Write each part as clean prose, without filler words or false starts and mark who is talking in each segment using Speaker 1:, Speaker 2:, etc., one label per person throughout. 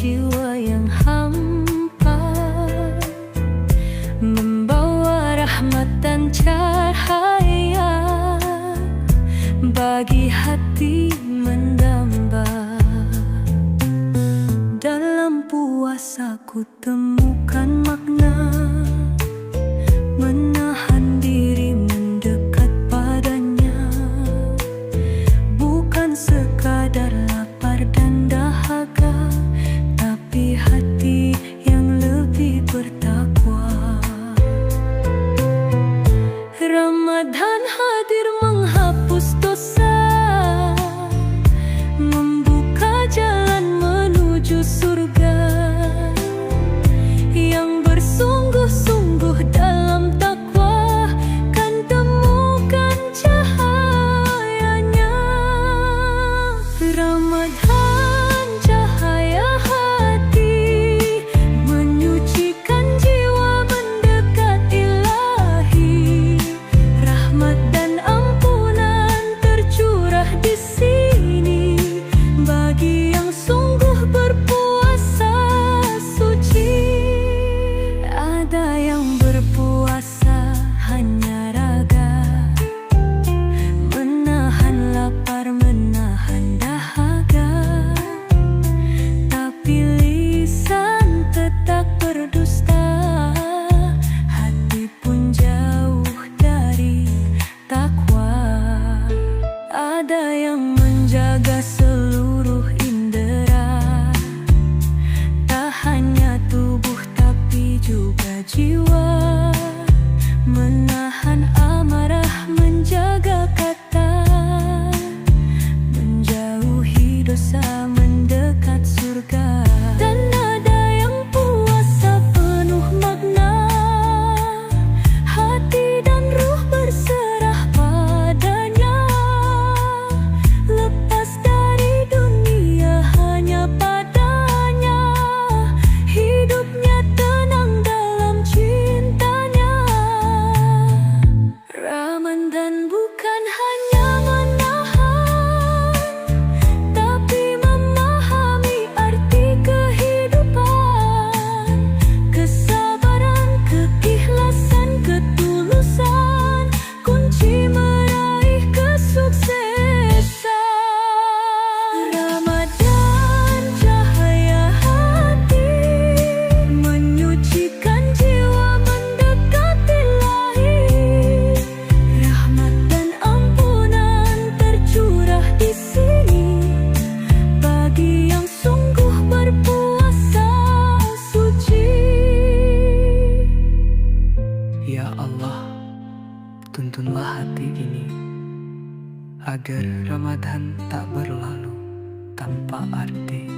Speaker 1: jiwa yang hampa, membawa rahmat dan cahaya bagi hati mendamba. Dalam puasa ku temukan makna, menahan diri mendekat padanya, bukan sekadar lapar dan dahaga, tapi hati yang lebih bertakwa. Ramadan hadir menghapus dosa, membuka jalan menuju surga. Yang bersungguh-sungguh dalam takwa kan temukan cahayanya. Ramadan cahaya hati, menyucikan jiwa mendekat Ilahi. Rahmat dan ampunan tercurah di sini bagi yang sungguh berpuasa suci. Ada yang berpuasa hanya raga, menahan lapar, menahan dahaga, tapi lisan tetap berdusta, hati pun jauh dari takwa. Ada yang menjaga seluruh indera, tak hanya tubuh tapi juga jiwa, menahan amarah, menjaga kata, menjauhi dosa, mendekat surga. Dan ada yang puasa penuh makna, hati dan ruh berserah padanya, lepas dari dunia hanya padanya, hidupnya tenang dalam cintanya. Ramadan bukan hanya menahan, tapi memahami arti kehidupan, kesabaran, keikhlasan, ketulusan, kunci meraih kesuksesan. Ramadan cahaya hati, menyucikan jiwa mendekat Ilahi. Rahmat dan ampunan tercurah di sini bagi yang sungguh berpuasa suci. Ya Allah, tuntunlah hati ini agar Ramadan tak berlalu tanpa arti.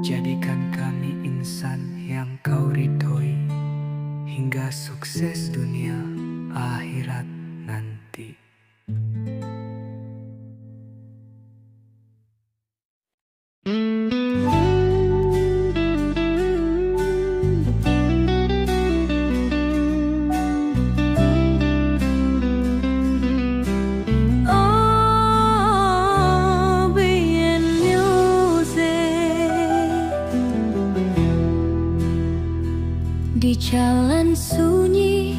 Speaker 1: Jadikan kami insan yang Kau ridhoi, hingga sukses dunia akhirat nanti. Oh, BN Music. Di jalan sunyi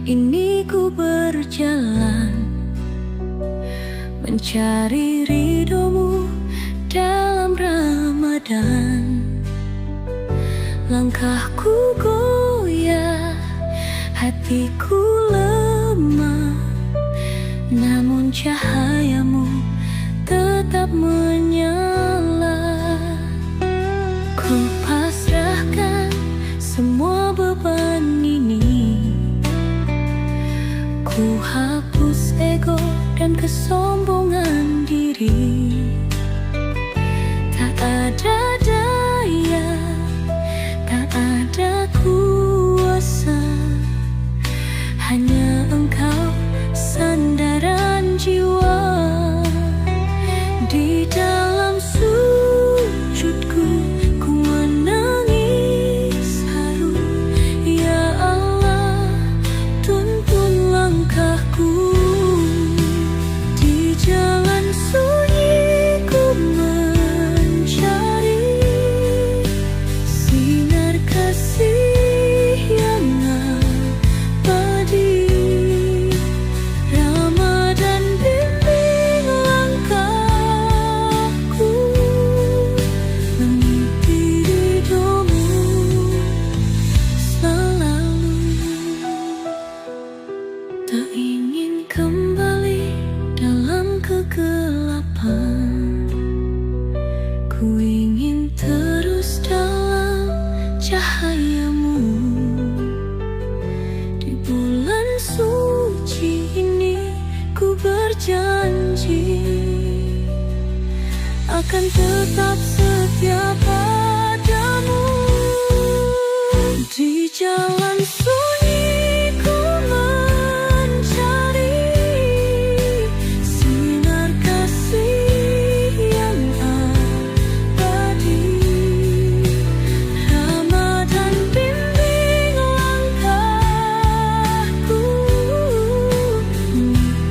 Speaker 1: ini ku berjalan, mencari ridhomu dalam Ramadan. Langkahku goyah, hatiku lemah, namun cahayamu tetap menyala. Ku pasrahkan semua beban ini, ku hapus ego dan kesombongan diri. Tak ada daya, tak ada kuasa, hanya Engkau sandaran jiwa. Di dalam sujudku ku menangis haru, ya Allah tuntun langkahku. Di Ku ingin terus dalam cahayamu. Di bulan suci ini ku berjanji akan tetap setia padamu. Di jalan sunyi ku mencari sinar kasih yang abadi. Ramadan bimbing langkahku,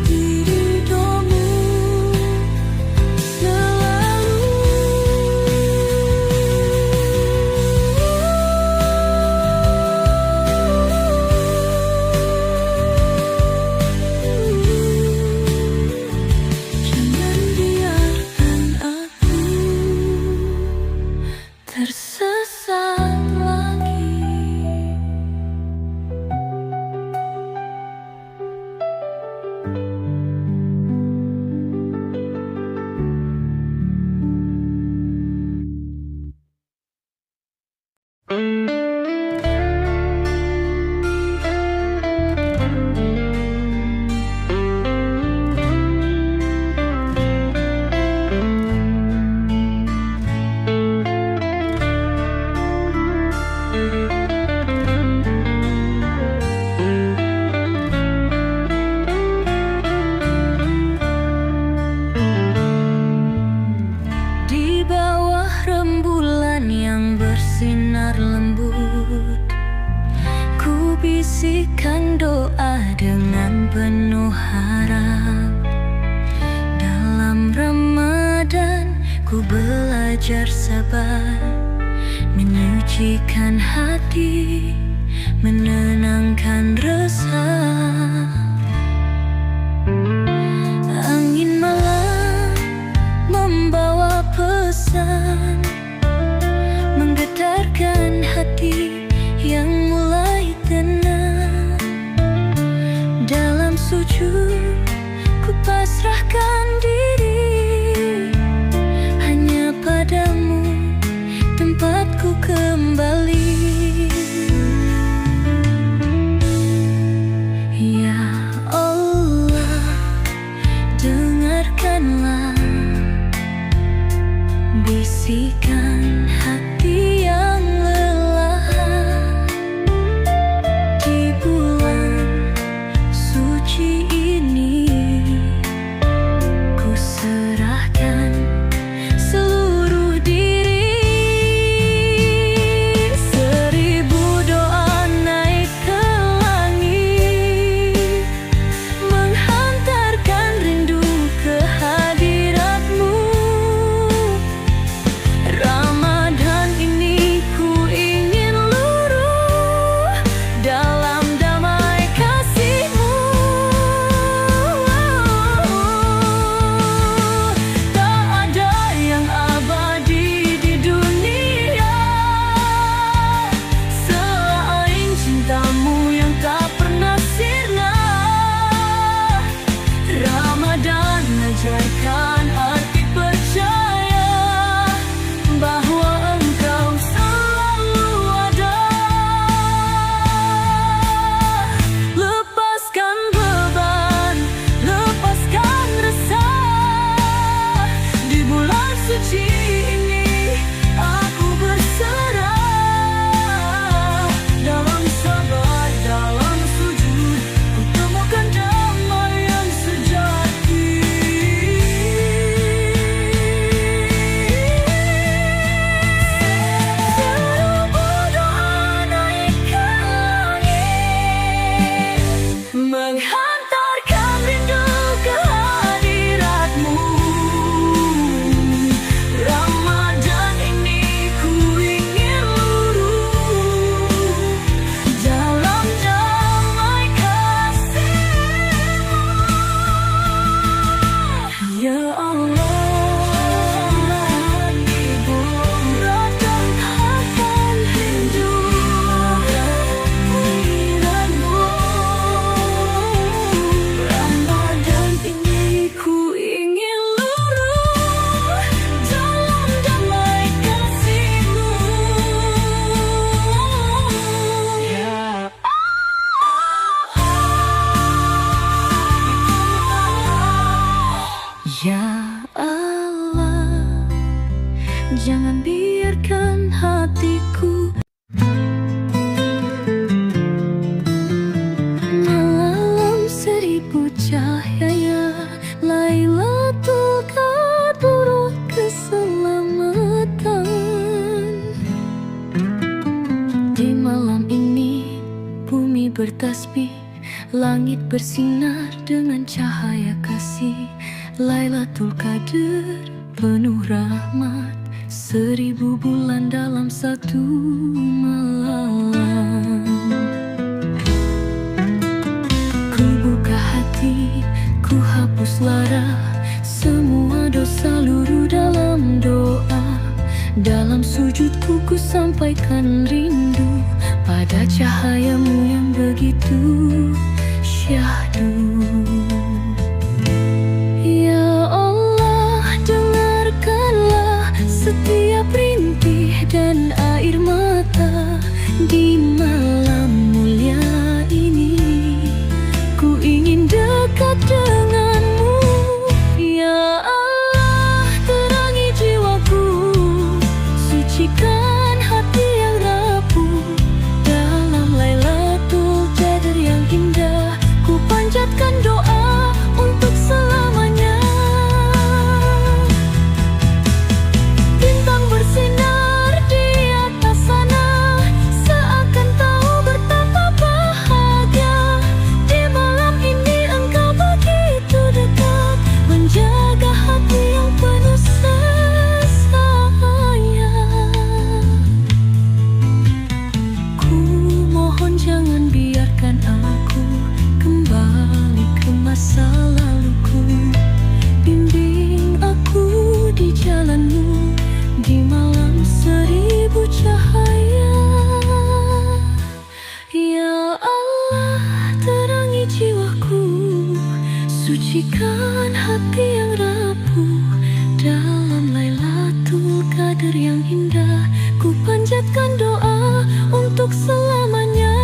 Speaker 1: di ridhomu selalu. Jangan biarkan aku tersesat lagi. Di bawah rembulan yang bersinar lembut, ku bisikan doa dengan penuh harap. Dalam Ramadan ku belajar sabar, menyucikan hati, menenangkan resah. Angin malam membawa pesan, menggetarkan hati yang mulai tenang. Dalam sujud ku pasrahkan diri, hanya padamu tempatku kembali. Ya Allah, dengarkanlah bisikan hati yang lelah. Di bulan suci ini ku serahkan seluruh diri. Seribu doa naik ke langit, menghantarkan rindu ke hadiratmu. Ramadan ini jangan biarkan hatiku malam seribu cahaya. Lailatul Qadar keselamatan. Di malam ini bumi bertasbih, langit bersinar dengan cahaya kasih. Lailatul Qadar penuh rahmat, 1000 bulan dalam satu malam. Ku buka hati, ku hapus lara, semua dosa luruh dalam doa. Dalam sujudku ku sampaikan rindu pada cahayamu yang begitu syahdu. Ya Allah, dengarkanlah setiap rintih dan air mata. Di malam mulia ini ku ingin dekat denganmu. Ya Allah, terangi jiwaku, sucikan hati yang rapuh. Dalam Lailatul Qadar yang indah, ku panjatkan doa untuk selamanya. Bintang bersinar di atas sana, seakan tahu betapa bahagia. Di malam ini engkau begitu dekat, menjaga hati yang penuh sayang. Ku mohon jangan biarkan aku kembali ke masa laluku. Bimbing aku di jalanmu di malam 1000 cahaya. Ya Allah, terangi jiwaku, sucikan hati yang rapuh. Dalam Lailatul Qadar yang indah, ku panjatkan doa untuk selamanya.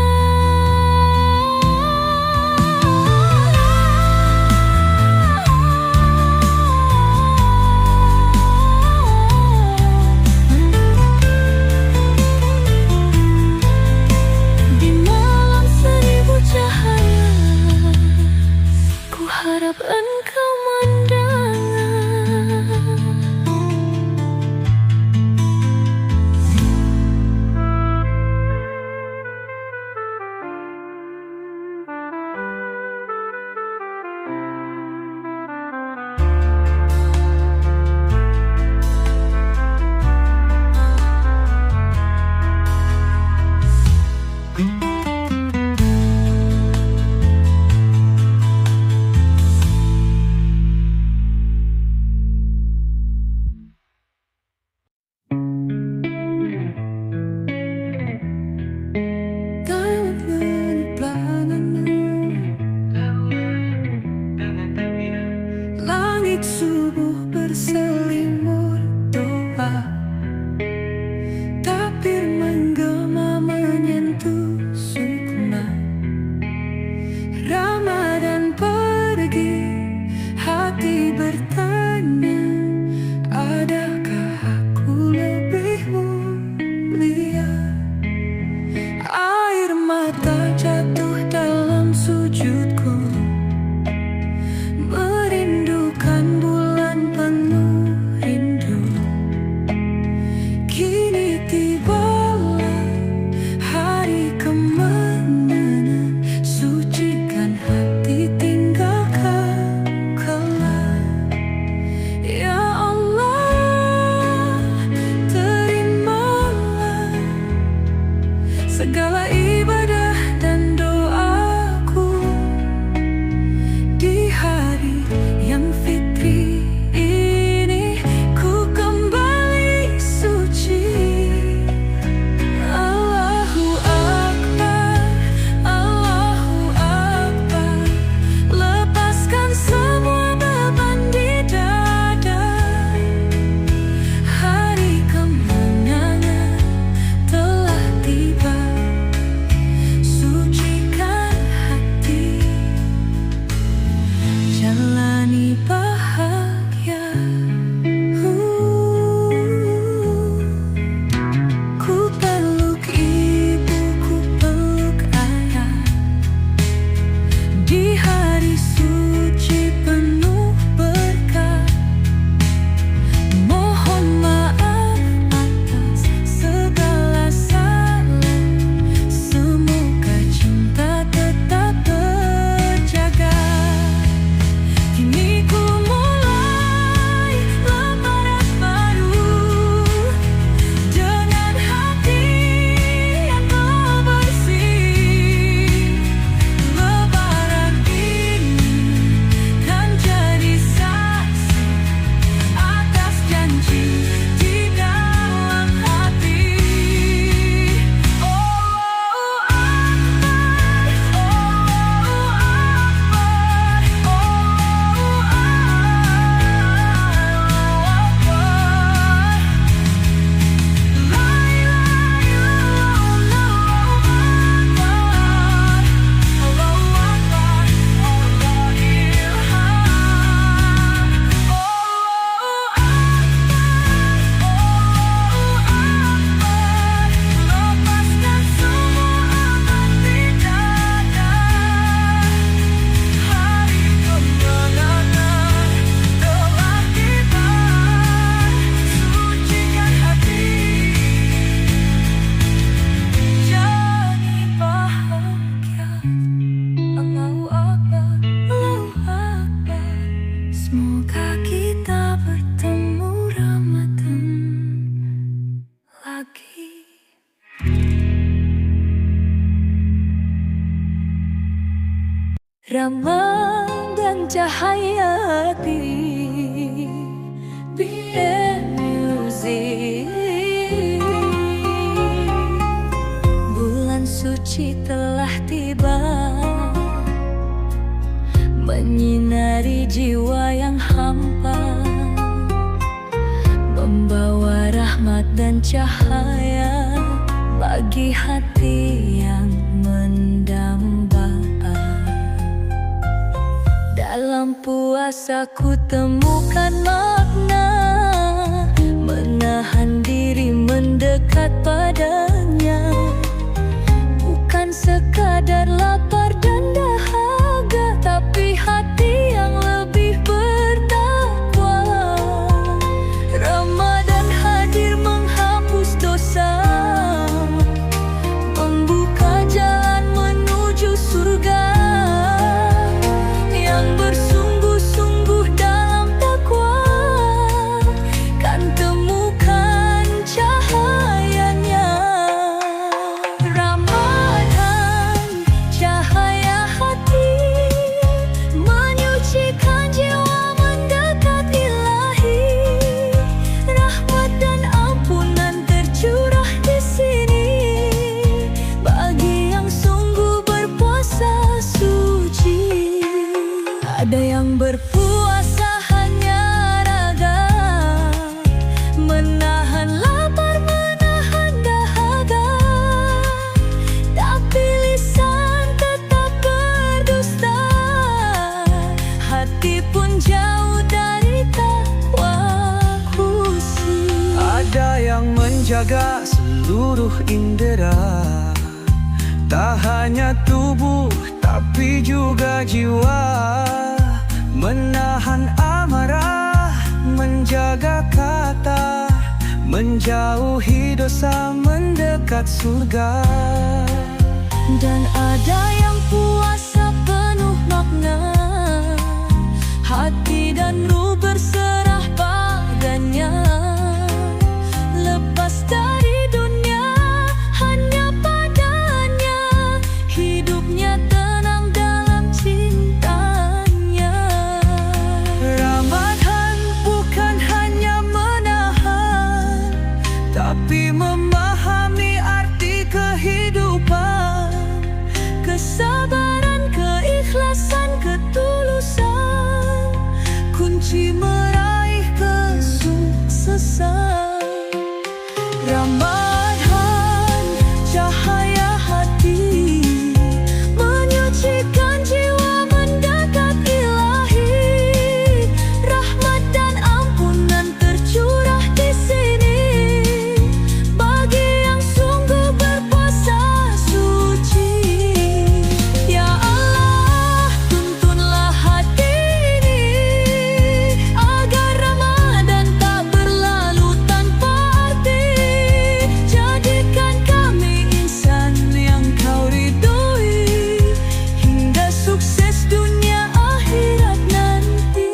Speaker 1: Di malam 1000 cahaya, ku harap engkau mendengar. Ramah dan cahaya hati. BM Music. Bulan suci telah tiba, menyinari jiwa yang hampa, membawa rahmat dan cahaya bagi hati yang mendamba. Dalam puasa ku temukan makna, menahan diri mendekat padanya, bukan sekadar lapar dan dahaga, tapi hati yang lebih bertakwa. Ramadan hadir menghapus dosa, membuka jalan menuju surga. Yang bersungguh-sungguh dalam takwa kan temukan cahayanya. Ramadan, cahaya hati, menyucikan jiwa mendekat Ilahi. Rahmat dan ampunan tercurah di sini bagi yang sungguh berpuasa suci. Ada yang berpuasa hanya raga, menahan lapar, menahan dahaga, tapi lisan tetap berdusta, hati pun jauh dari takwa khusyuk.
Speaker 2: Ada yang menjaga seluruh indera, tak hanya tubuh tapi juga jiwa, menahan amarah, menjaga kata, menjauhi dosa, mendekat surga.
Speaker 1: Dan ada yang puasa penuh makna, hati dan ruh berserah padanya, lepas dari dunia hanya padanya, hidupnya tenang dalam cintanya.
Speaker 2: Ramadan bukan hanya menahan, tapi memahami arti kehidupan,
Speaker 1: Kesabaran, keikhlasan, ketulusan, kunci meraih kesuksesan. Ramadan, cahaya hati, menyucikan jiwa mendekat Ilahi. Rahmat dan ampunan tercurah di sini bagi yang sungguh berpuasa suci. Ya Allah, tuntunlah hati ini agar Ramadan tak berlalu tanpa arti. Jadikan kami insan yang Kau ridhoi, hingga sukses dunia akhirat nanti.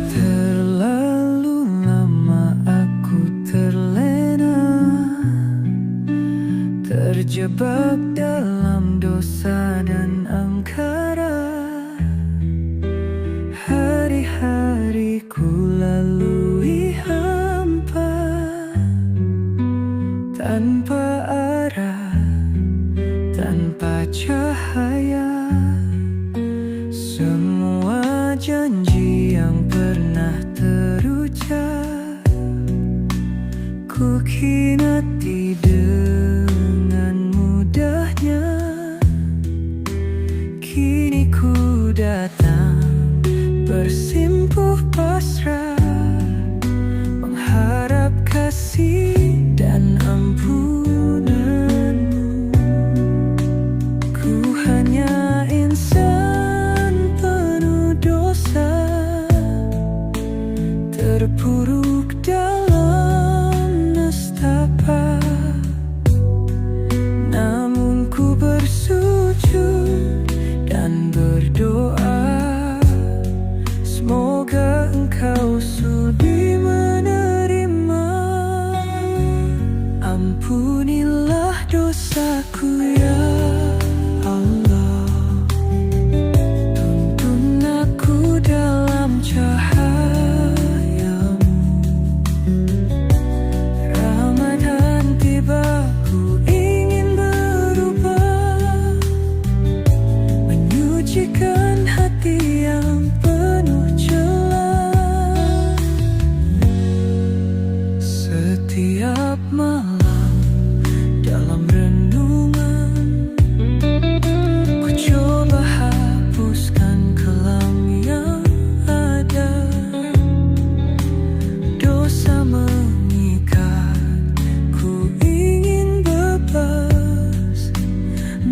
Speaker 2: Terlalu lama aku terlena, terjebak dalam dosa dan angkara. Hari-hari ku lalui hampa, tanpa arah, tanpa cahaya. Semua janji yang pernah terucap ku khianati dengan mudahnya. Kini ku datang bersimpuh pasrah, mengharap kasih dan ampunanmu. Ku hanya insan Ampunilah dosaku ya Allah, tuntun aku dalam cahayamu. Ramadan tiba, ku ingin berubah, menyucikan hati yang penuh celah. Setiap malam dalam renungan, ku coba hapuskan kelam yang ada. Dosa mengikat, ku ingin bebas,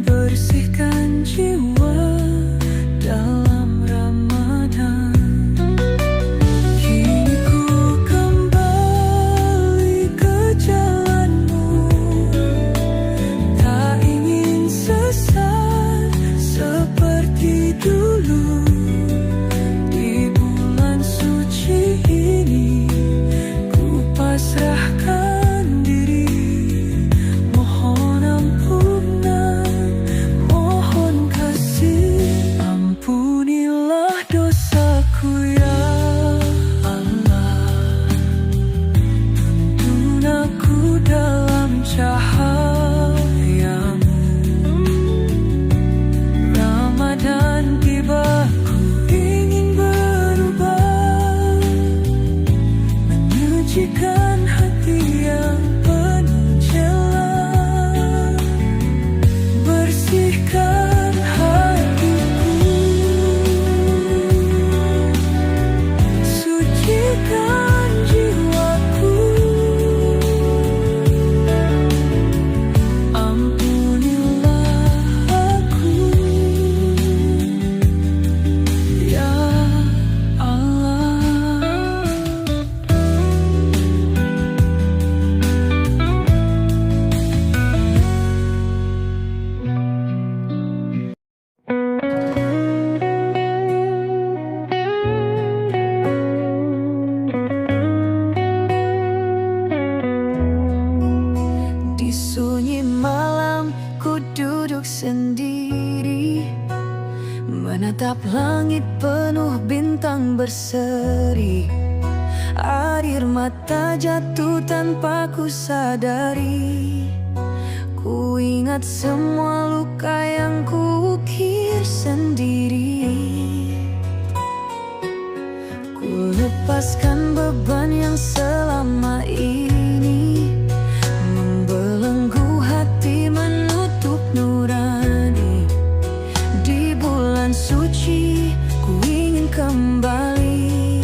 Speaker 2: bersihkan jiwa dalam Ramadan. Kini ku kembali ke jalanmu, tak ingin sesat seperti dulu. Di bulan suci ini, ku pasrahkan diri, mohon ampunan, mohon kasih. Ampunilah dosaku ya Allah, tuntun aku dalam cahayamu. Ramadan tiba, ku ingin berubah, menyucikan hati yang penuh celah. Bersihkan hatiku, sucikan jiwaku. Ampunilah aku ya Allah. Di sunyi malam, ku duduk sendiri, menatap langit penuh bintang berseri. Air mata jatuh tanpa ku sadari, ku ingat semua luka yang ku ukir sendiri. Ku lepaskan beban yang selama ini membelenggu hati, menutup nurani. Di bulan suci, ku ingin kembali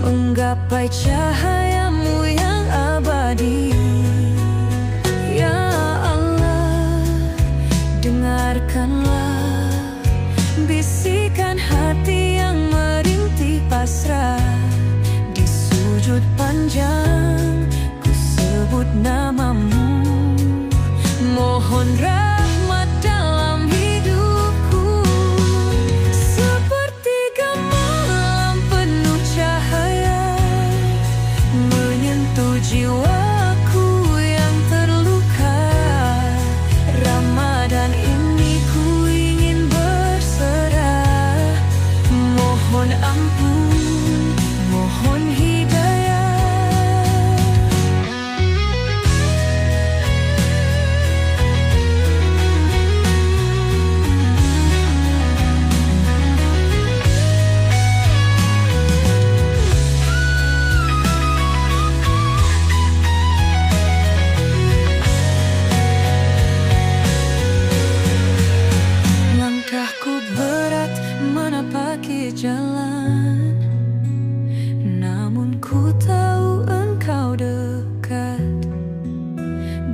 Speaker 2: menggapai cahayamu yang abadi. Ya Allah, dengarkanlah bisikan hati yang merintih pasrah. Di sujud panjang, ku sebut namamu, mohon rahmat dalam hidupku. Sepertiga malam penuh cahaya, menyentuh jiwaku yang terluka. Ramadan ini ku ingin berserah, mohon ampun, mohon hidayah. Langkahku berat menapaki jalan, namun ku tahu engkau dekat.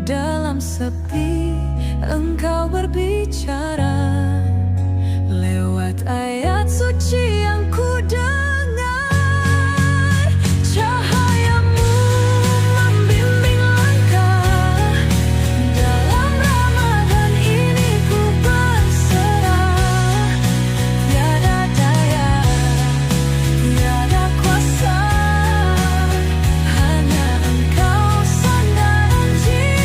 Speaker 2: Dalam sepi, engkau berbicara lewat ayat suci yang ku dengar. Cahayamu membimbing langkah, dalam Ramadan ini ku berserah. Tiada daya, tiada kuasa, hanya engkau sandaran jiwa.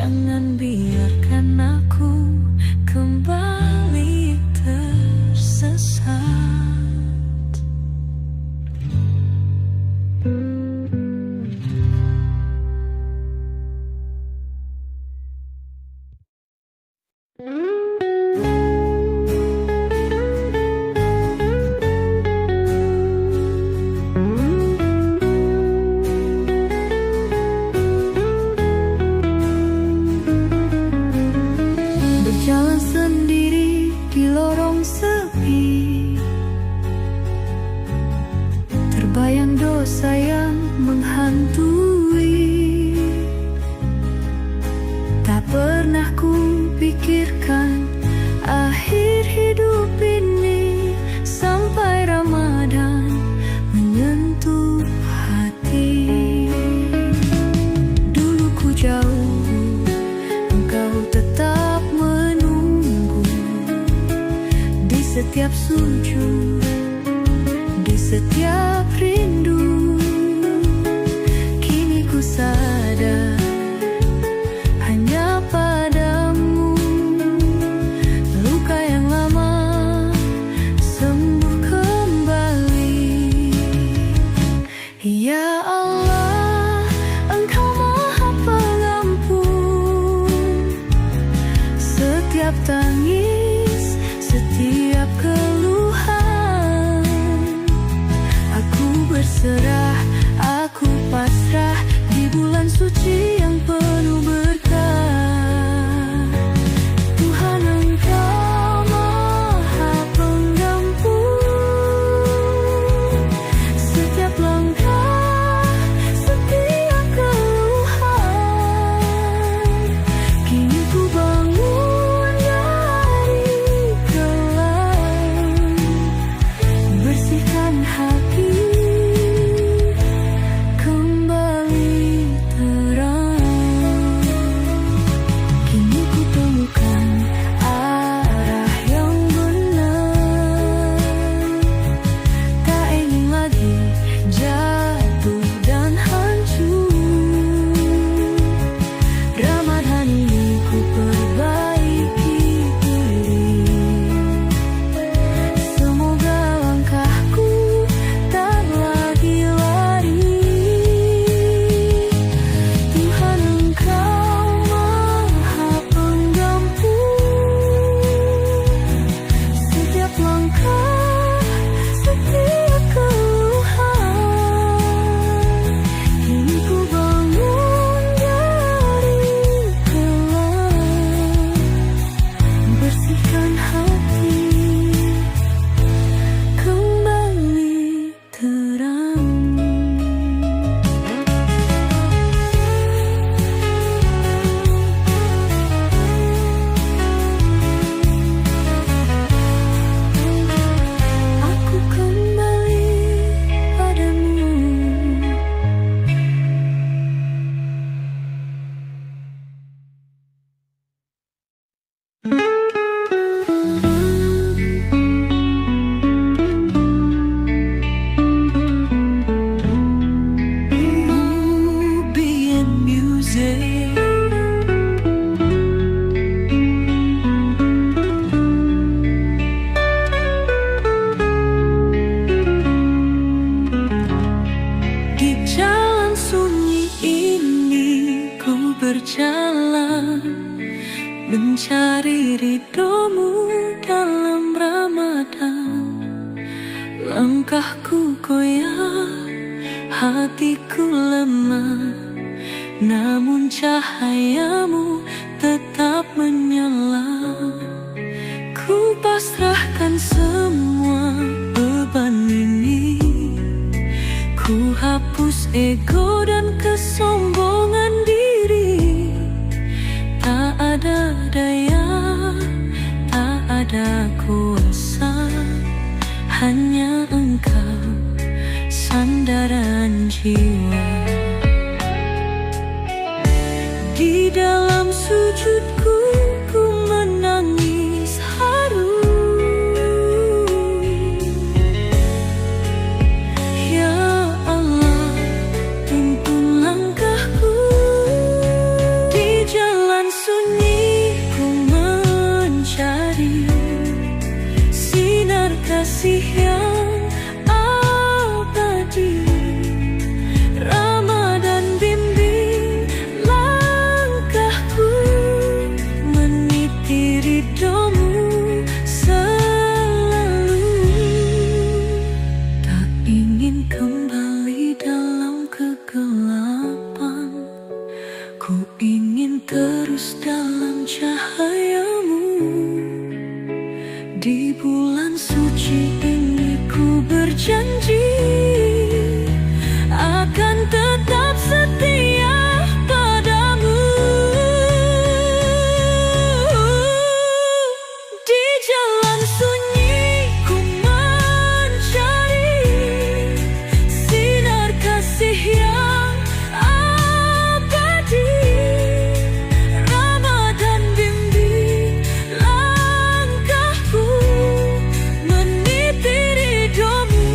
Speaker 2: Jangan biarkan aku kembali tersesat. Berjalan sendiri di lorong sepi, terbayang dosa yang menghantui. Tak pernah ku pikirkan akhir hidup ini, sampai Ramadan menyentuh hati. Dulu ku jauh, engkau tetap menunggu di setiap sujud, di setiap rindu. Kini ku sadar hanya padamu luka yang lama sembuh kembali. Ya Allah, Engkau Maha Pengampun. Setiap tangis, setiap keluhan, aku berserah, aku pasrah di bulan suci yang penuh berkah. Tuhan, Engkau Maha Pengampun. Setiap langkah, setiap keluhan, kini ku bangun dari kelam, bersihkan hati, kembali terang. Kini ku temukan arah yang benar, tak ingin lagi jatuh dan hancur. Ramadan ini ku perbaiki diri, semoga langkahku tak lagi lari. Tuhan, Engkau Maha Pengampun. Setiap langkah, setiap keluhan, kini ku bangun dari kelam, bersihkan hati, kembali terang. Aku kembali padamu. Movie and music. Di jalan sunyi ini ku berjalan, mencari ridhomu dalam Ramadan. Langkahku goyah, hatiku lemah, namun cahayamu tetap menyala. Ku pasrahkan semua beban ini, ku hapus ego dan kesombongan diri. Tak ada daya, tak ada kuasa, hanya Engkau sandaran jiwa. Di dalam sujudku ku menangis haru. Ya Allah, tuntun langkahku di jalan Ku ingin terus dalam cahayamu. Di bulan suci ini ku berjanji akan tetap setia padamu. Di jalan sunyi ku mencari sinar kasih yang abadi. Ramadan bimbing langkahku, meniti ridhomu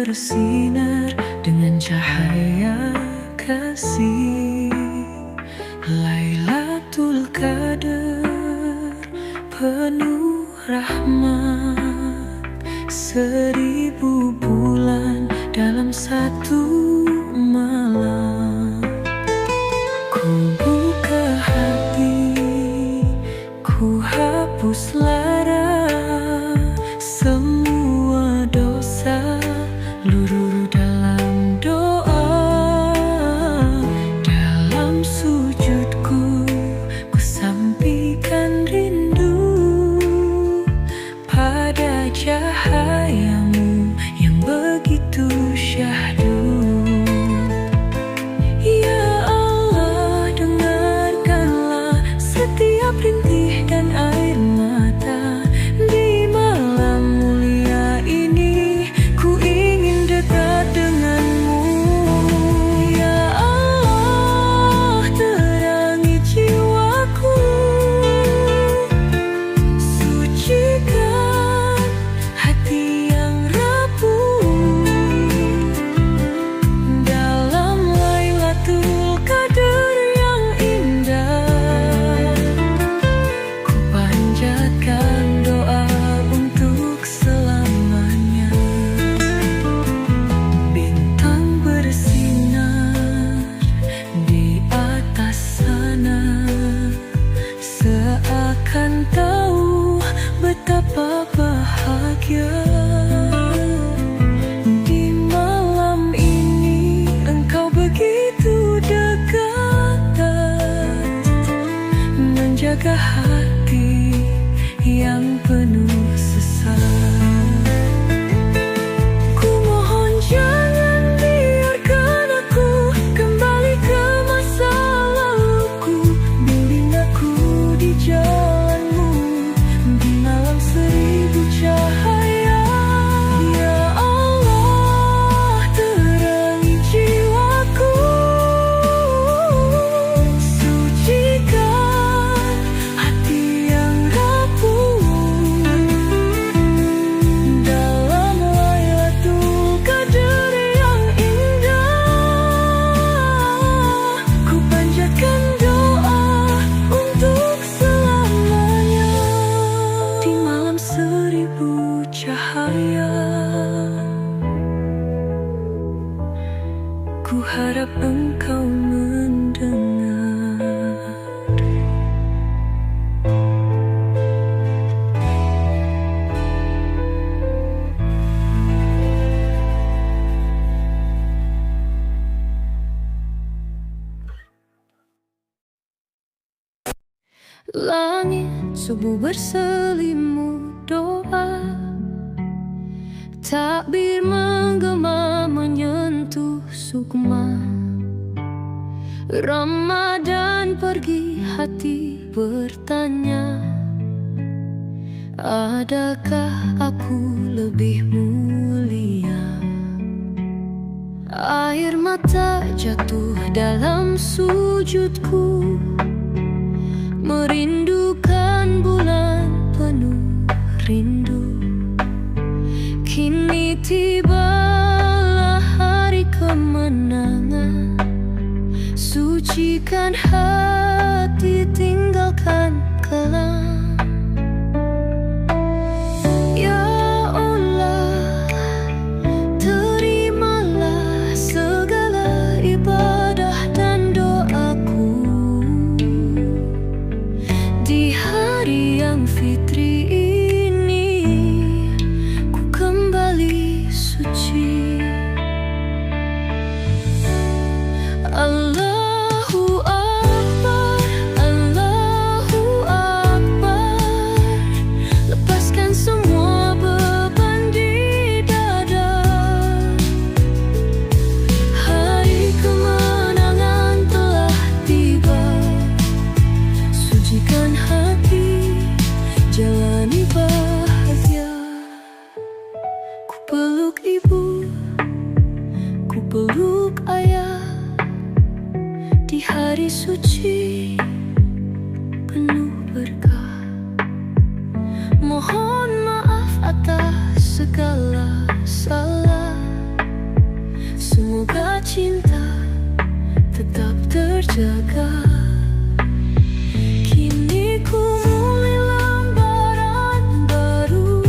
Speaker 2: bersinar dengan cahaya kasih. Lailatul Qadar penuh rahmat, 1000 bulan dalam satu malam. Ku buka hati, ku hapus lara, semua dosa luruh dalam doa. Dalam sujudku ku sampaikan rindu pada cahayamu yang begitu syahdu. Ya Allah, dengarkanlah setiap rintih dan air mata. Di malam mulia ini ku ingin dekat denganmu. Ya Allah, terangi jiwaku, sucikan hati yang rapuh. Dalam Lailatul Qadar yang indah, ku panjatkan doa untuk selamanya. Bintang bersinar di atas sana, seakan tahu betapa bahagia. Di malam ini engkau begitu dekat, menjaga hati yang penuh sesat. Ku mohon jangan biarkan aku kembali ke masa laluku. Bimbing aku di jalanmu di malam 1000 cahaya. Ya Allah, terangi jiwaku, sucikan hati yang rapuh. Dalam Lailatul Qadar yang indah, ku panjatkan doa untuk selamanya. Di malam 1000 cahaya, ku harap engkau mendengar. Langit subuh berselimut doa, takbir menggema menyentuh sukma. Ramadan pergi, hati bertanya, adakah aku lebih mulia? Air mata jatuh dalam sujudku, merindukan bulan penuh rindu. Kini tibalah hari kemenangan, sucikan hati, tinggalkan kelam. Ya Allah, terimalah segala ibadah dan doaku. Di hari yang fitri ini, ku kembali suci. Allahu Akbar, Allahu Akbar. Lepaskan semua beban di dada. Hari kemenangan telah tiba, sucikan hati, jalani bahagia. Ku peluk ibu, ku peluk ayah, di hari suci penuh berkah. Mohon maaf atas segala salah. cinta tetap terjaga. Kini ku mulai lembaran baru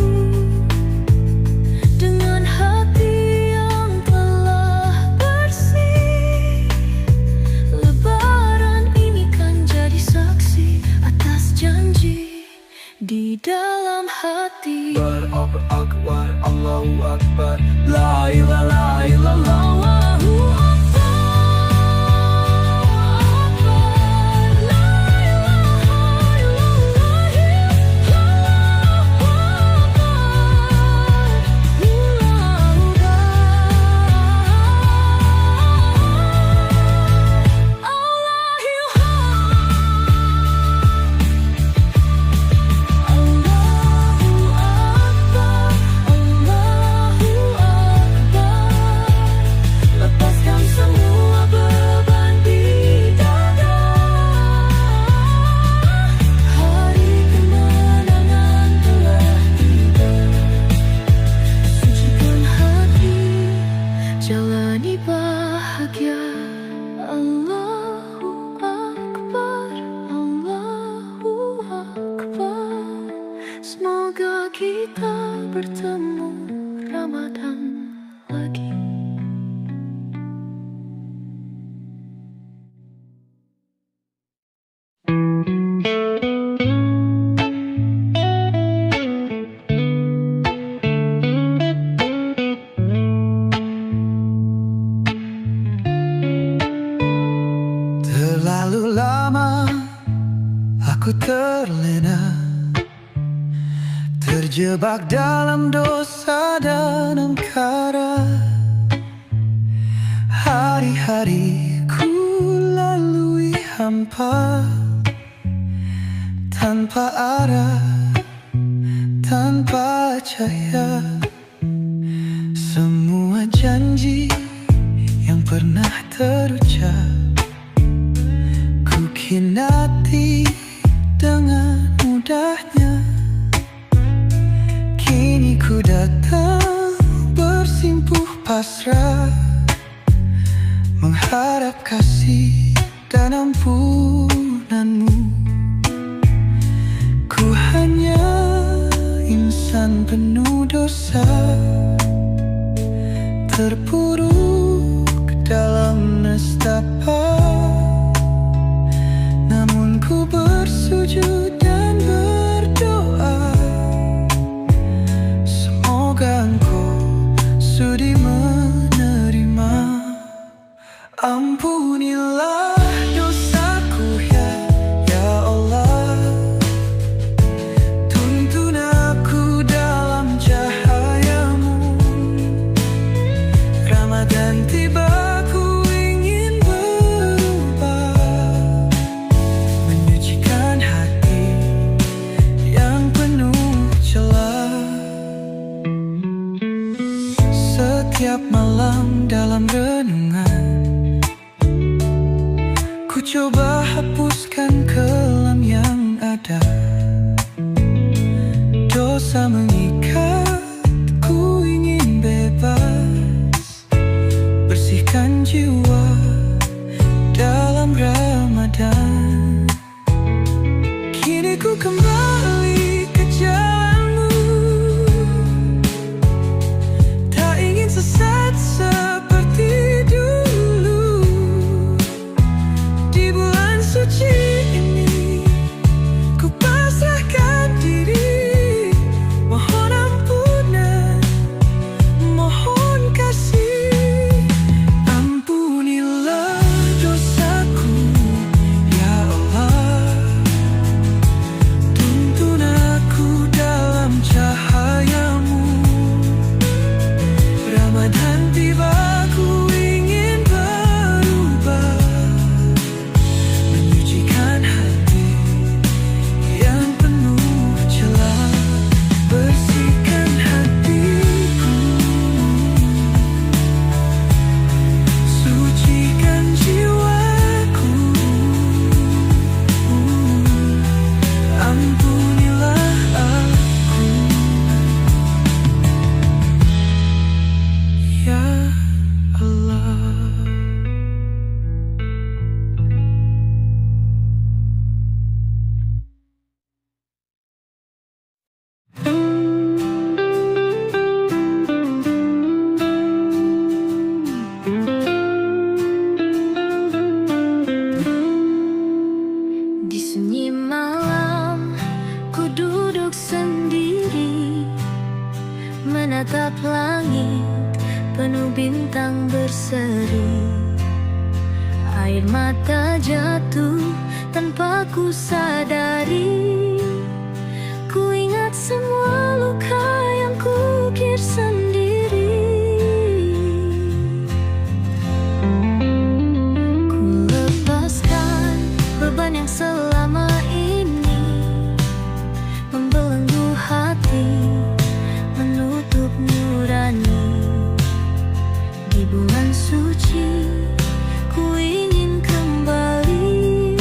Speaker 2: dengan hati yang telah bersih. Lebaran ini kan jadi saksi atas janji di dalam hati.
Speaker 3: Akbar, Allahu Akbar, la ilaha illallah.
Speaker 2: Jalani bahagia. Allahu Akbar, Allahu Akbar. Semoga kita bertemu Ramadan lagi.
Speaker 3: Terlalu lama aku terlena, terjebak dalam dosa dan angkara. Hari-hari ku lalui hampa, tanpa arah, tanpa cahaya. Semua janji yang pernah terucap ku khianati dengan mudahnya. Kini ku datang bersimpuh pasrah, mengharap kasih dan ampunanmu. Ku hanya insan penuh dosa, terpuruk dalam nestapa. Namun ku bersujud dan berdoa, semoga engkau sudi menerima. Ampunilah dosaku ya Allah, tuntun aku dalam cahayamu. Ramadan tiba, ku ingin berubah, menyucikan hati yang penuh celah. Setiap malam dalam renungan, ku coba hapuskan kelam yang ada. Dosa mengikat, ku ingin bebas, bersihkan jiwa dalam Ramadan. Kini ku kembali ke jalanmu, tak ingin sesat seperti dulu. Di bulan suci ini ku pasrahkan diri, mohon ampunan, mohon kasih. Ampunilah dosaku ya Allah,
Speaker 2: Menatap langit penuh bintang berseri, air mata jatuh tanpa ku sadari. Ku ingat semua luka yang ku ukir sendiri. Ku lepaskan beban yang selama ini membelenggu hati, menutup nurani. Di bulan suci ku ingin kembali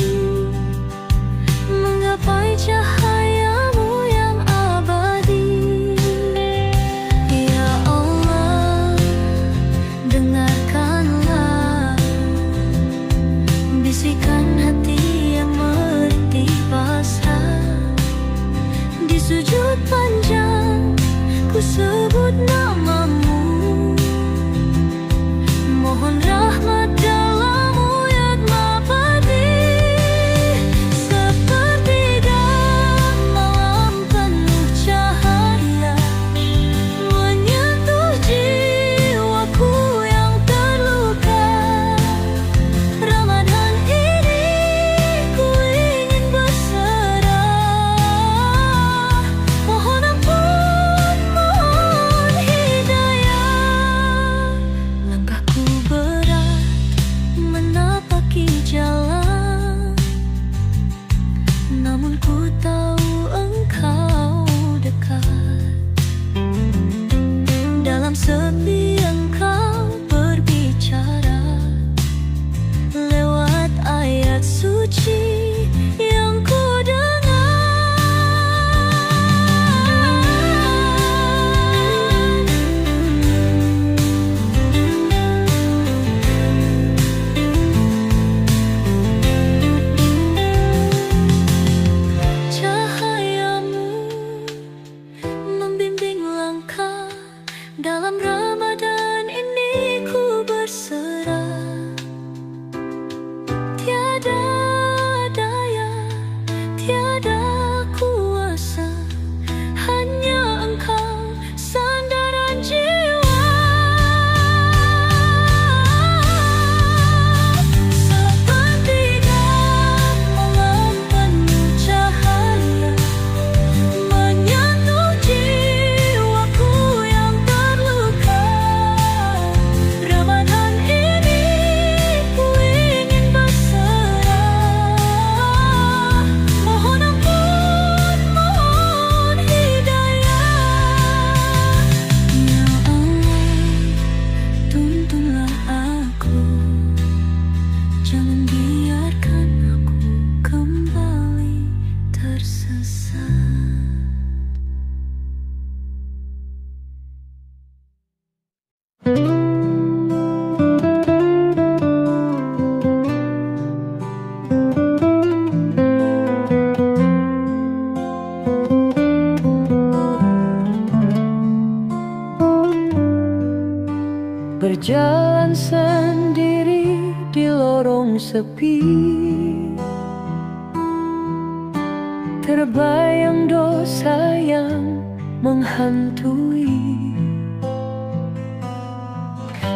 Speaker 2: menggapai cahayamu yang abadi. Ya Allah, dengarkanlah bisikan hati yang merintih pasrah. Di sujud panjang ku sebut namamu, mohon rahmat dalam uyatmu abadi. Sepertiga malam penuh cahaya menyentuh jiwaku yang terluka. Ramadan ini ku ingin berserah, mohon ampun, mohon hidayah. Langkahku berat menapaki jalan, namun ku tahu engkau dekat. Dalam sepi engkau berbicara lewat ayat suci yang ku cahayamu membimbing langkah. Dalam Ramadan ini ku berserah. Tiada daya, tiada kuasa, hanya engkau sandaran jiwa. Sepertiga malam penuh cahaya menyentuh jiwaku yang terluka. Ramadan ini ku ingin berserah, mohon ampun, mohon hidayah. Ya Allah, tuntunlah aku, jangan biarkan aku kembali tersesat.
Speaker 3: Berjalan sendiri di lorong sepi, terbayang dosa yang menghantui.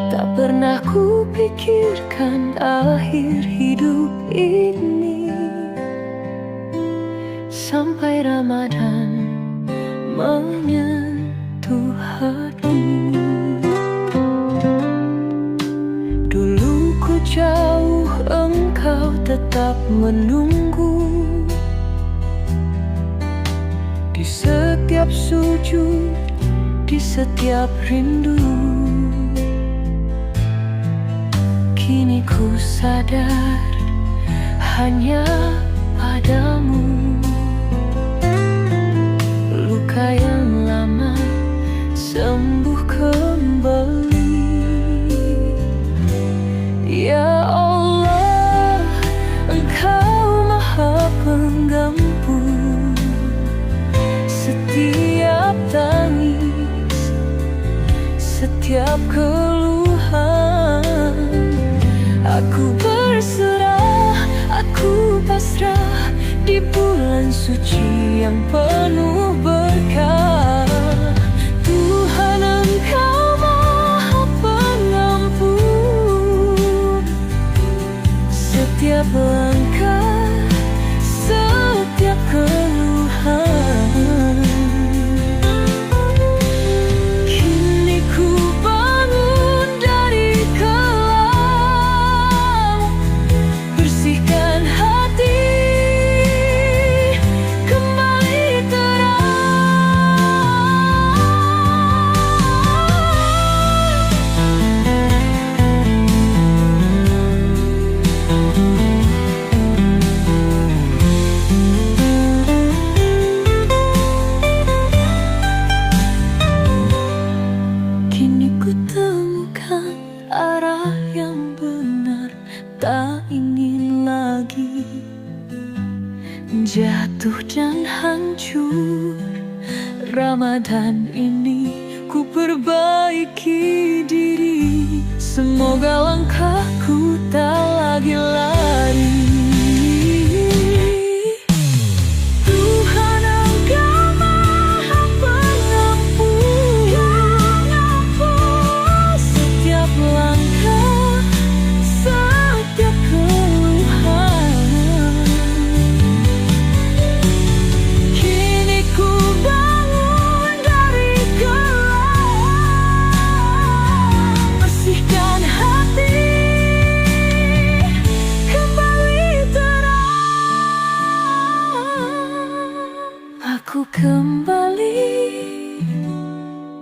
Speaker 3: Tak pernah ku pikirkan akhir hidup ini, sampai Ramadan menyentuh hati. Dulu ku jauh, engkau tetap menunggu. Di setiap sujud, di setiap rindu. Kini ku sadar hanya padamu. Luka yang lama sembuh kembali. Ya Allah, Engkau Maha Penggampu. Setiap tangis, setiap keluhan, aku berserah, aku pasrah di bulan suci yang penuh berkah. Tuhan, dan hancur. Ramadan ini ku perbaiki diri, semoga langkahku tak lagi lari. Tuhan Engkau Maha Pengampun, setiap langkah, setiap keluhan. Kini ku bangun dari gelap, bersihkan hati, kembali terang. Aku kembali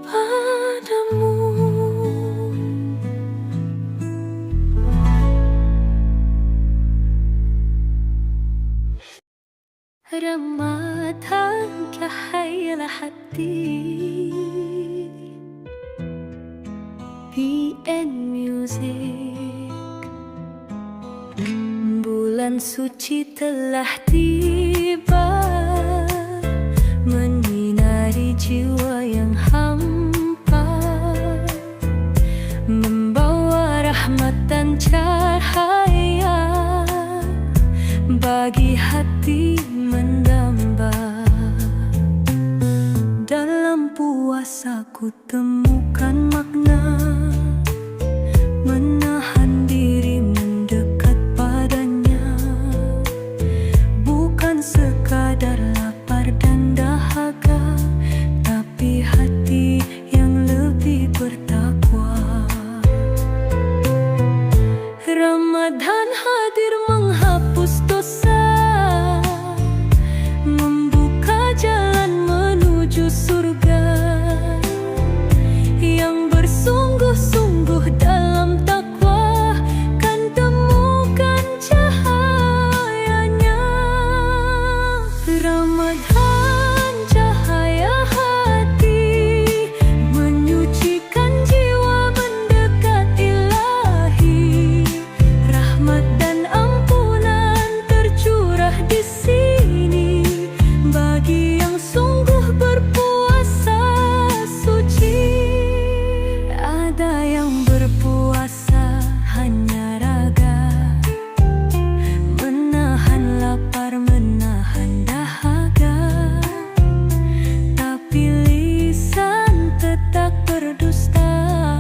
Speaker 3: padamu. Ramadan cahaya hati, PN Music. Bulan suci telah tiba, menyinari jiwa yang hampa, membawa rahmat dan cahaya bagi hati mendamba. Dalam puasa ku temukan makna, menahan diri mendekat padanya, bukan sekadar lapar dan dahaga, tapi hati yang lebih bertakwa. Ramadan hadir menghapus dosa, membuka jalan menuju surga. Yang bersungguh-sungguh dalam takwa kan temukan cahayanya. Ramadan cahaya hati, menyucikan jiwa mendekat ilahi. Rahmat dan ampunan tercurah di sini bagi yang sungguh berpuasa suci. Ada yang berpuasa hanya raga, menahan lapar, menahan dahaga, tapi lisan tetap berdusta,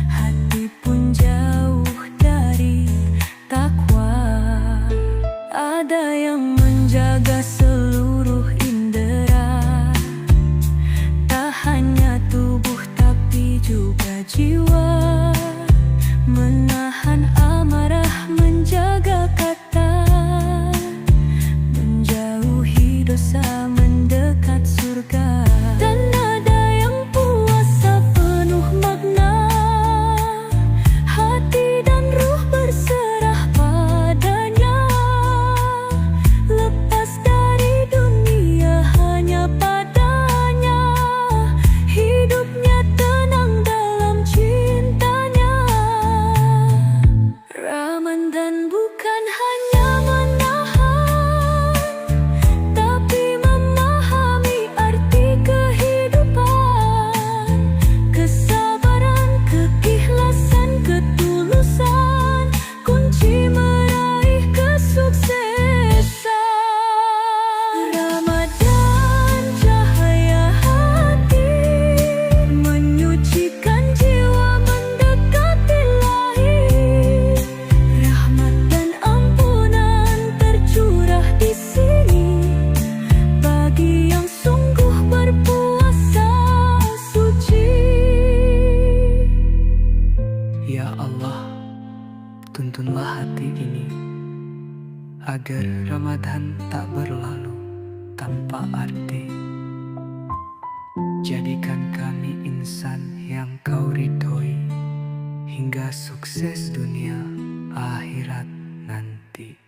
Speaker 3: hati pun jauh dari takwa. Ada yang menjaga seluruh indera, tak hanya tubuh tapi juga jiwa, menahan amarah, menjaga kata, menjauhi dosa, mendekat surga. Dan ada yang puasa penuh makna, hati dan ruh berserah padanya, lepas dari dunia hanya padanya, hidupnya tenang dalam cintanya. Ramadan bukan hanya menahan, tapi memahami arti kehidupan, kesabaran, keikhlasan, ketulusan, kunci meraih kesuksesan. Ramadan cahaya hati, menyucikan jiwa mendekat ilahi. Rahmat dan ampunan tercurah di sini bagi yang sungguh berpuasa suci. Ya Allah, tuntunlah hati ini agar Ramadan tak berlalu tanpa arti. Jadikan kami insan yang Kau ridhoi, hingga sukses dunia akhirat nanti.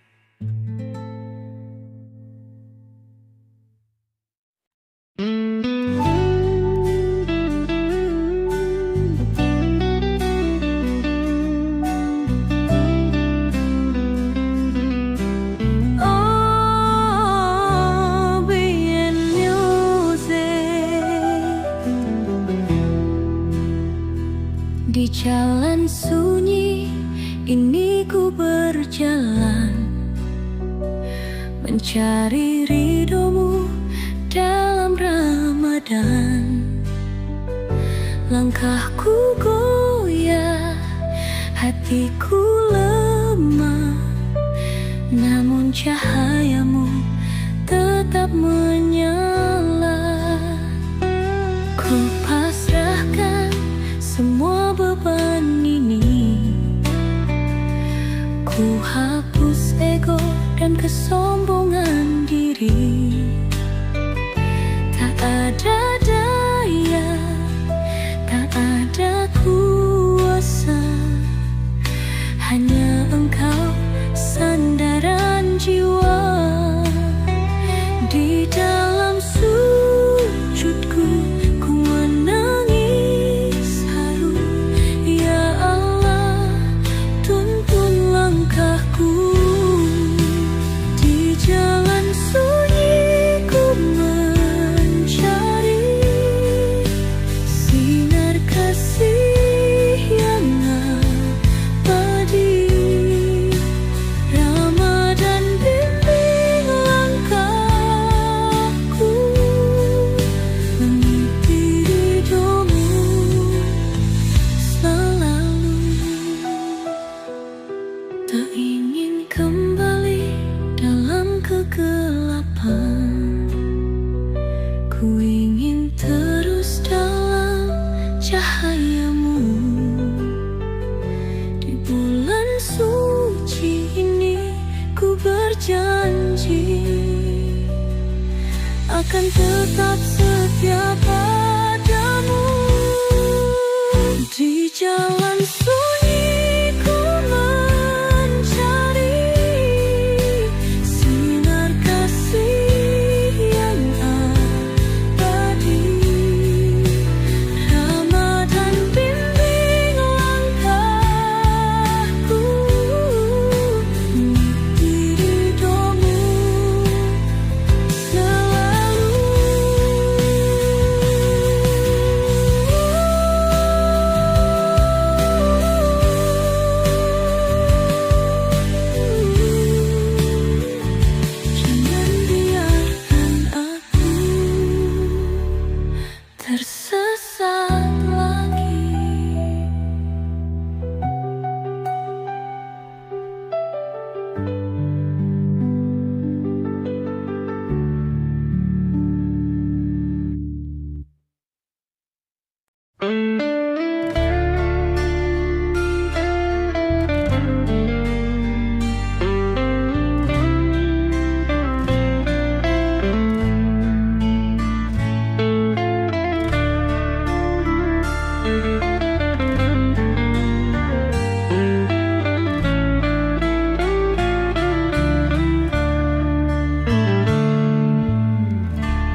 Speaker 2: mencari ridhomu dalam Ramadan. Langkahku goyah, hatiku lemah, namun cahayamu tetap menyala. Ku pasrahkan semua beban ini, ku hapus ego dan kesombongan diri. Tak ada daya, tak ada kuasa, hanya Engkau sandaran jiwa. Di dalam sujudku ku menangis haru, ya Allah tuntun langkahku. Di jalan sunyi ku mencari sinar kasih yang abadi. Ramadan bimbing langkahku, mengikuti ridhomu selalu. Tak ingin kembali dalam kegelapan, ku ingin terus dalam cahayamu. Di bulan suci ini ku berjanji akan tetap setia padamu. Di jalan sunyi ku mencari sinar kasih yang abadi. Ramadan bimbing langkahku, mengikuti ridhomu selalu. Jangan biarkan aku tersesat lagi.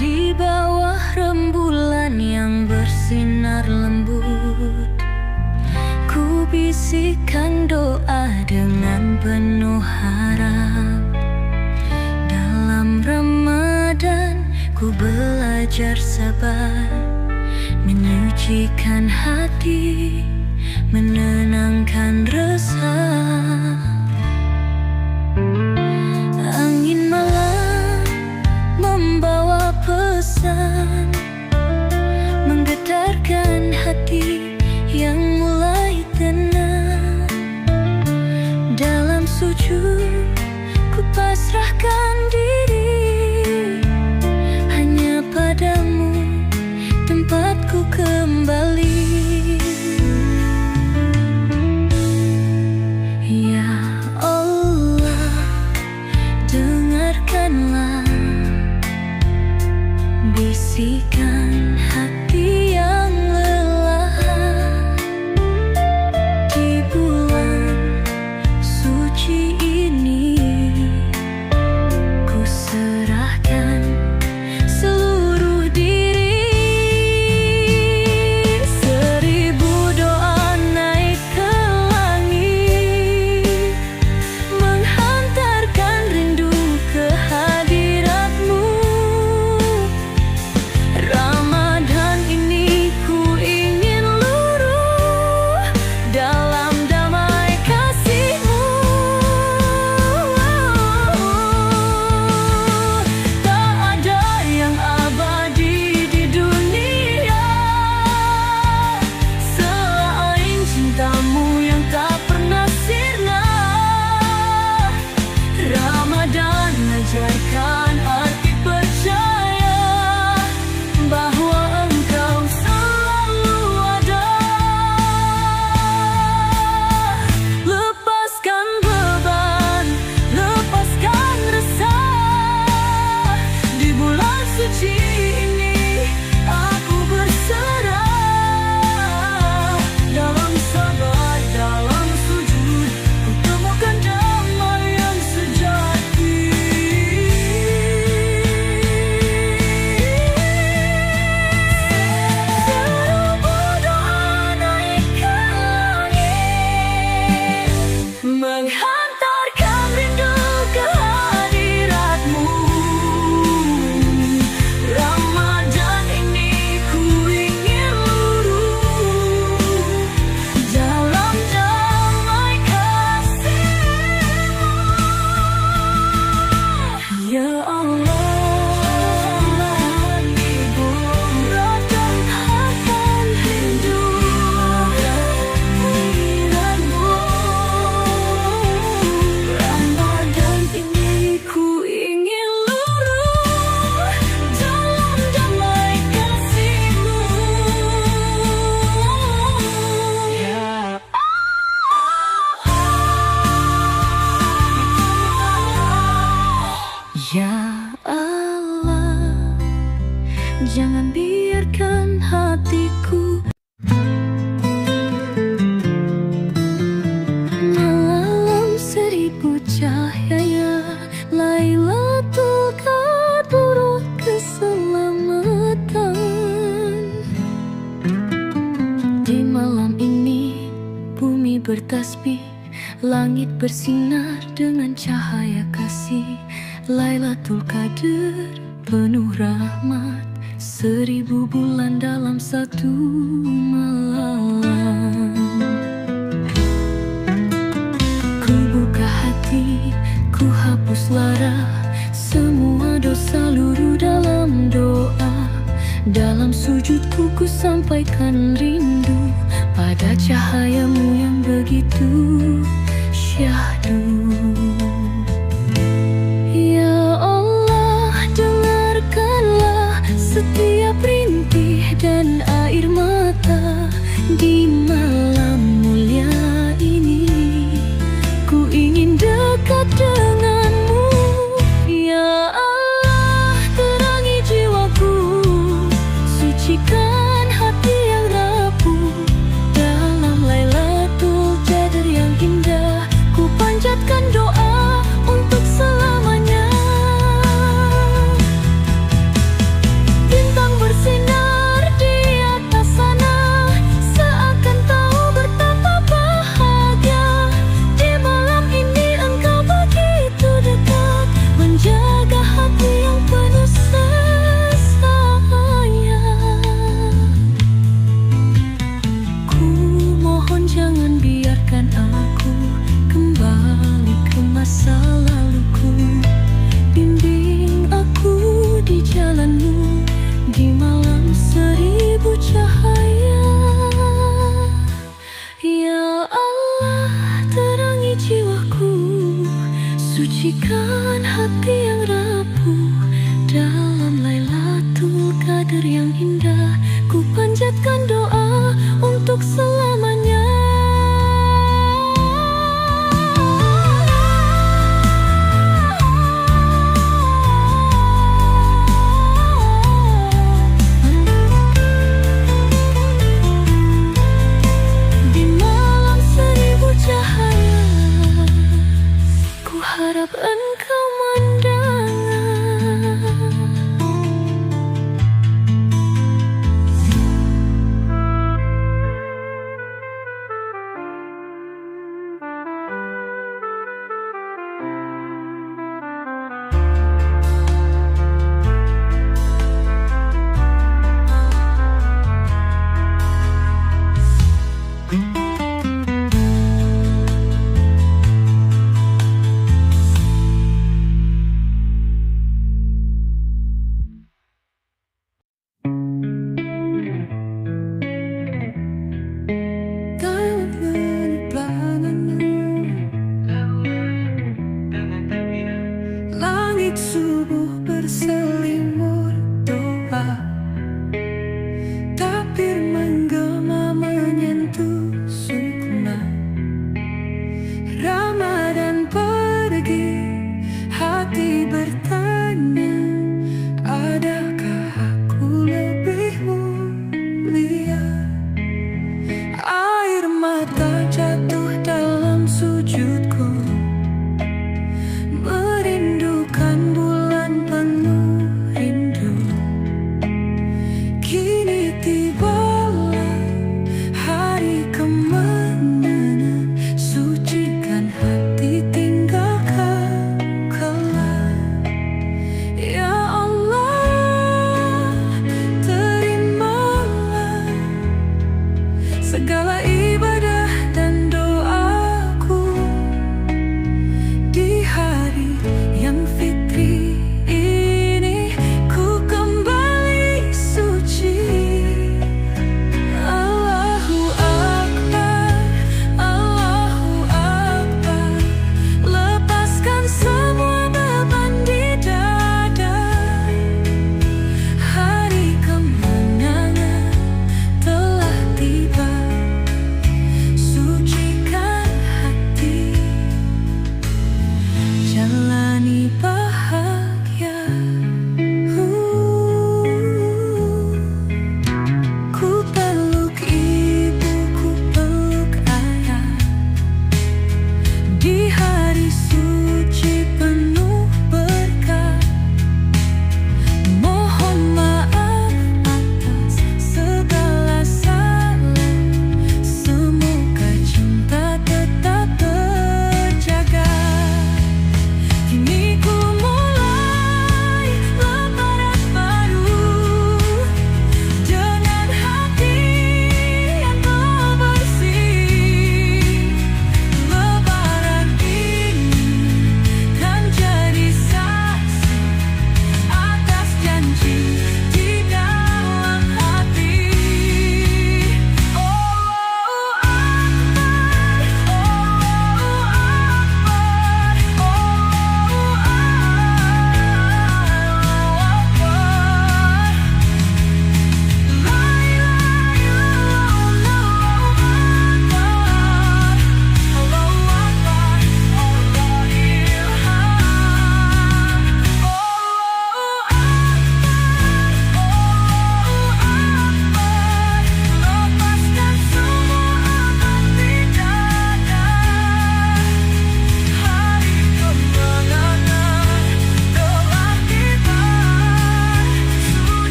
Speaker 2: Di bawah rembulan yang bersinar lembut, ku bisikkan doa dengan penuh harap. Dalam Ramadan ku belajar sabar, menyucikan hati, menenangkan resah. Angin malam membawa pesan, menggetarkan hati yang mulai tenang. Dalam sujud ku pasrahkan diri, hanya padamu tempatku kembali. Ya Allah, dengarkanlah bisikan hati yang lelah. Di bulan suci ini ku serahkan seluruh diri. Seribu doa naik ke langit, menghantarkan rindu ke hadiratmu.
Speaker 1: suci ini aku berserah. Dalam sabar, dalam sujud, ku temukan damai yang sejati. Serupa doa naik ke langit, menghantarkan rindu ke hadiratmu. Ramadan ini ku ingin luruh dalam damai kasih-Mu. Ya Allah, ratangkan rindu hadirat-Mu. Ramadan ini ku ingin luruh dalam damai kasih-Mu.
Speaker 2: Ya Allah, jangan biarkan hatiku malam seribu cahaya. Lailatul Qadar keselamatan. Di malam ini bumi bertasbih, langit bersinar dengan cahaya kasih. Lailatul Qadar penuh rahmat, 1000 bulan dalam satu malam. Ku buka hati, ku hapus lara, semua dosa luruh dalam doa. Dalam sujudku ku sampaikan rindu pada cahaya-Mu yang begitu syahdu. Ya Allah, dengarkanlah setiap rintih dan air mata di malam mulia ini. Ku ingin dekat denganmu. Ya Allah, terangi jiwaku, sucikan hati yang rapuh. Dalam Lailatul Qadar yang indah, ku panjatkan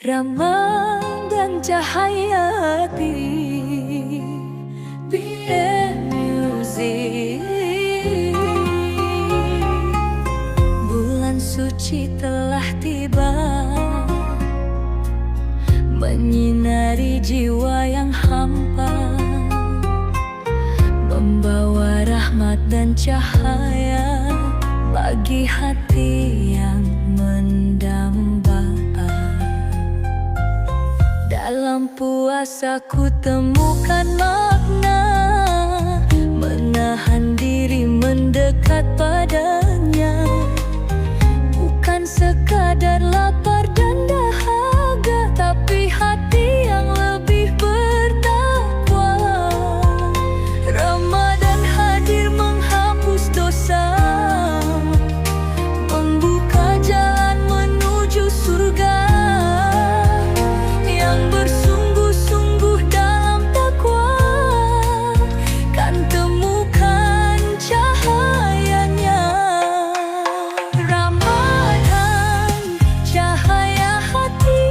Speaker 2: Ramadan cahaya hati, BM Music. Bulan suci telah tiba, menyinari jiwa yang hampa, membawa rahmat dan cahaya bagi hati yang mendamba. Dalam puasa ku temukan makna, menahan diri mendekat padanya, bukan sekadar lapar dan dahaga, tapi hati yang lebih bertakwa. Ramadan hadir menghapus dosa, membuka jalan menuju surga. Yang bersungguh-sungguh dalam takwa kan temukan cahayanya. Ramadan cahaya hati,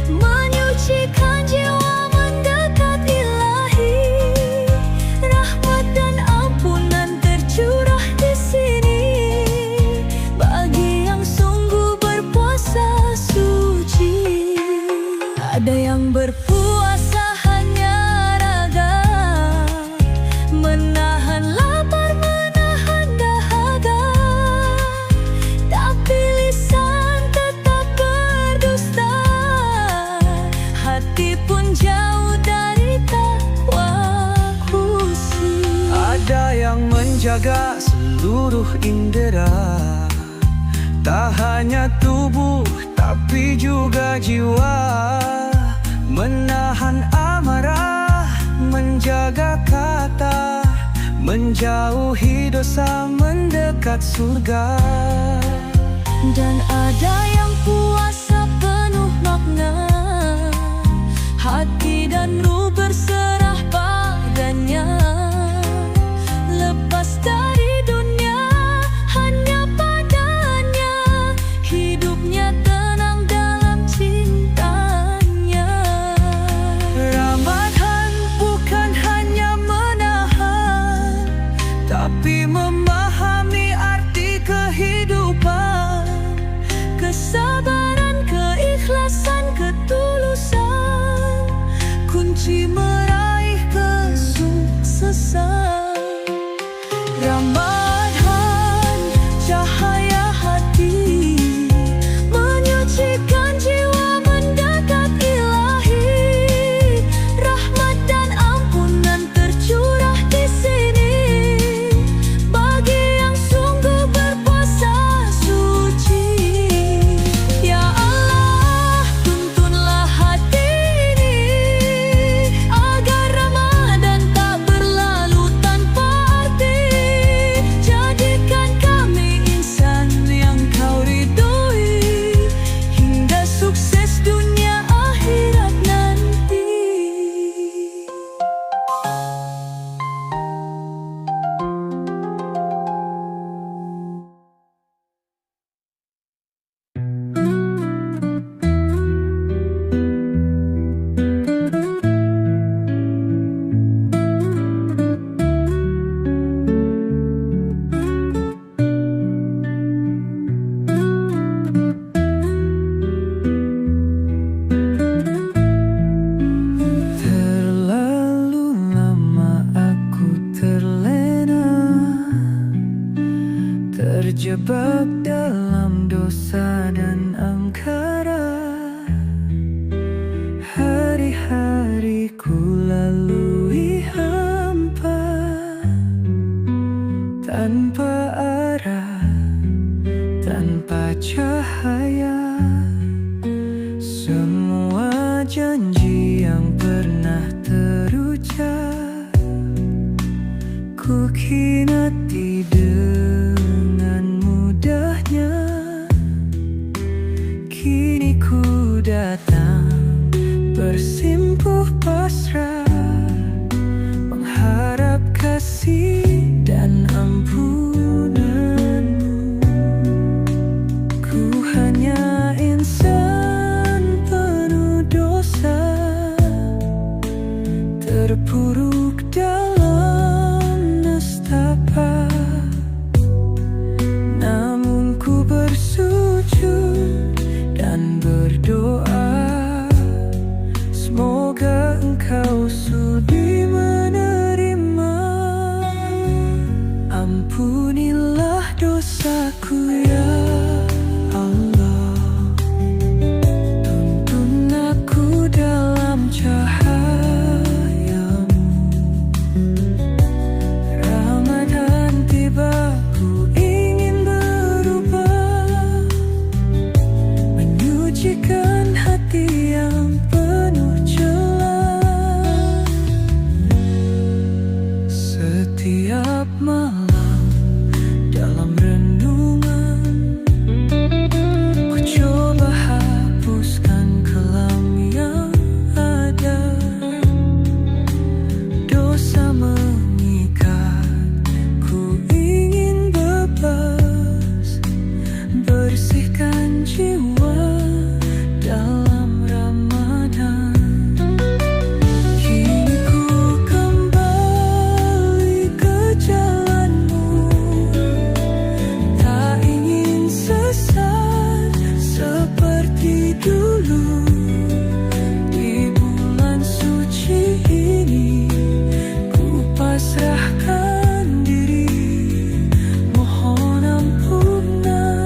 Speaker 2: menyucikan jiwa mendekat Ilahi. Rahmat dan ampunan tercurah di sini bagi yang sungguh berpuasa suci. Ada yang berpuasa hanya raga, menahan lapar, menahan dahaga, tapi lisan tetap berdusta, hati pun jauh dari takwa khusyuk.
Speaker 3: Ada yang menjaga seluruh indera, tak hanya tubuh tapi juga jiwa, menahan amarah, menjaga kata, menjauhi dosa, mendekat surga.
Speaker 2: Dan ada yang puasa penuh makna, hati dan ruh berserah padanya, lepas dari dunia hanya padanya, hidupnya tenang dalam cintanya.
Speaker 3: Ramadan bukan hanya menahan, tapi memahami arti kehidupan,
Speaker 2: Kesabaran, keikhlasan, ketulusan, kunci meraih kesuksesan. Ramadan cahaya hati, menyucikan jiwa mendekat Ilahi. Rahmat dan ampunan tercurah di sini bagi yang sungguh berpuasa suci. Ya Allah, tuntunlah hati ini agar Ramadan tak berlalu tanpa arti. Jadikan kami insan yang Kau ridhoi, hingga sukses dunia akhirat nanti.
Speaker 3: Terlalu lama aku terlena, terjebak dalam dosa dan angkara. Hari-hariku lalui hampa, tanpa arah, tanpa cahaya. Semua janji yang pernah terucap ku khinati dengan mudahnya. Kini ku datang bersimpuh pasrah, mengharap kasih dan ampunanmu. Ku hanya insan Setiap malam dalam renungan, ku coba hapuskan kelam yang ada. Dosa mengikat, ku ingin bebas, bersihkan jiwa dalam Ramadan. Kini ku kembali ke jalanmu, tak ingin sesat seperti dulu. Di bulan suci ini ku pasrahkan diri, mohon ampunan,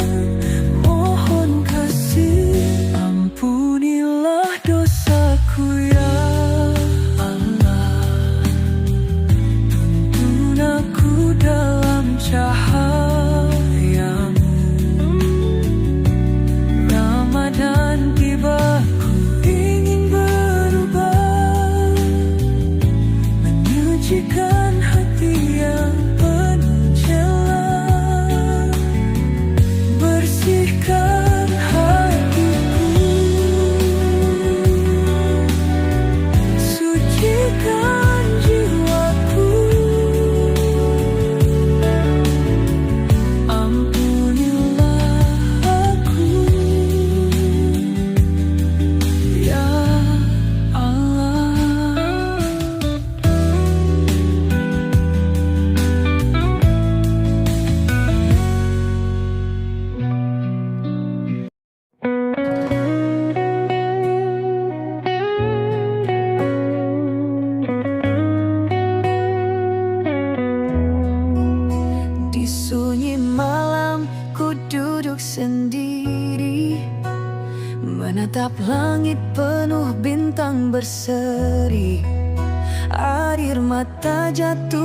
Speaker 3: mohon kasih. Ampunilah dosaku ya Allah, tuntun aku dalam cahayamu. Ramadan tiba, ku ingin berubah, menyucikan hati yang penuh celah, bersihkan hatiku, sucikan jiwaku. Ampunilah aku ya Allah. Di sunyi malam ku duduk sendiri, menatap langit penuh bintang berseri. Air mata jatuh